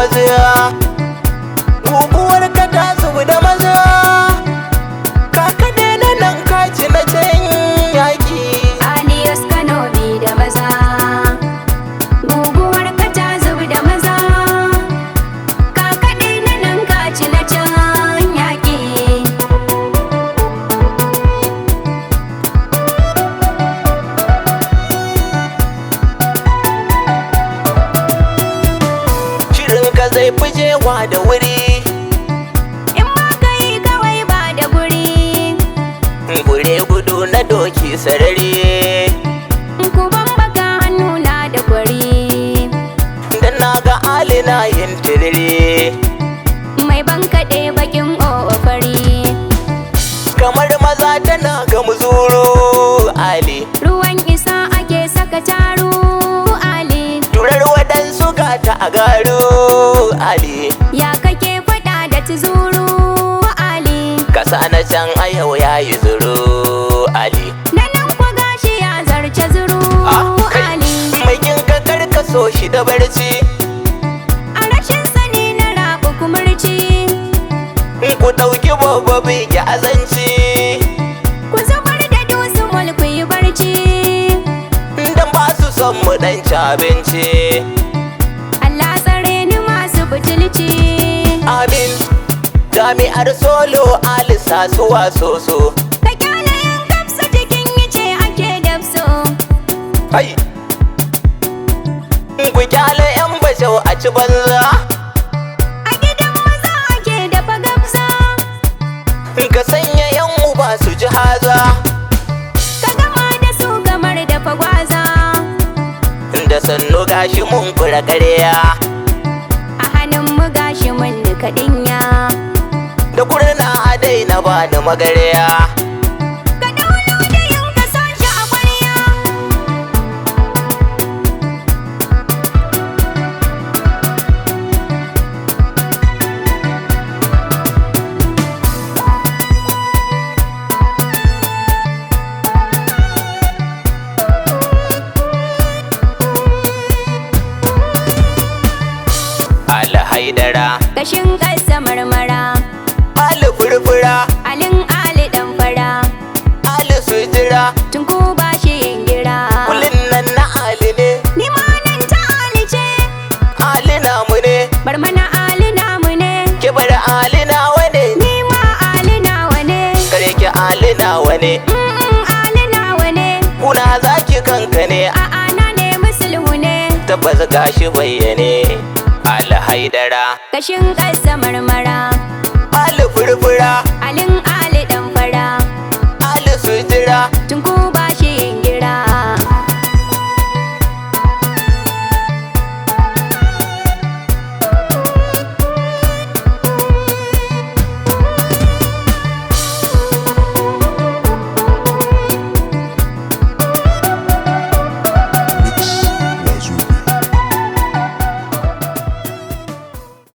maza, guguwar ka ta zubi da maza, ka kaɗe na nan ka ci na can yaƙi. Alias Kano bi da maza, guguwar ka ta zubi da maza, ka kaɗe na nan ka ci na can yaƙi. Shirin ka zai fi jewa da wuri, In ma ka yi kawai ba da guri, gure gudu na doki sarari, ku bambaka hannu na da kwari. dan na ga alina yin tiriri. Mai bankaɗe bakin fari, Kamar maza tana ga muzuru Ali, ruwan isa ake saka taro Ali. turar waɗansu ga ta a garo Ali, Ya kake faɗa da tuzuru Ali, kasa na can a yau ya yi zuru Ali. na nan kwa gashi ya zarce zuru Ali. Mai kin ka karkaso shi da barci, A rashin sani na rabu kumurci, ku ɗauki babba bege azanci, ku zubar da dusu mulku yi barci. dan ba su son mu ɗan ci abinci. Allah tsare ni masu butulci. Amin, jami'ar solo alisa suwa soso. Ka kyale yan gabsa cikin yace ake dabso. Hai! Ku kyale 'yan bashau a ci banza, A gidan maza ake dafa gabza, ka sanya 'yan uba su ji haza, ka gama da su kamar dafa gwaza. da sannu gashi mun fura ƙarya, A hannun mu gashi mun nika dinya. da kurna a daina ba da magarya. Ka daulo da yin ka sa shi a ƙwarya. Ali haidara, Kashin ƙasa marmara, Ali furfura, alin ali ɗan fara. Ali sujira, Tunku ba shi yin gira. kulin nan na Ali ne, Ni ma nan ta ali ce, Ali namu ne, bar mana ali namu ne. kibar Ali nawa ne, Ni ma ali nawa ne. kare ki Ali nawa ne, Ali nawa ne. kuna zaki kanka ne, A'a na ne musulhu ne. tabbas gashi bayyane. Ali haidara, Kashin ƙasa marmara, Ali furfura, alin ali ɗan fara. Ali sujira, Tunku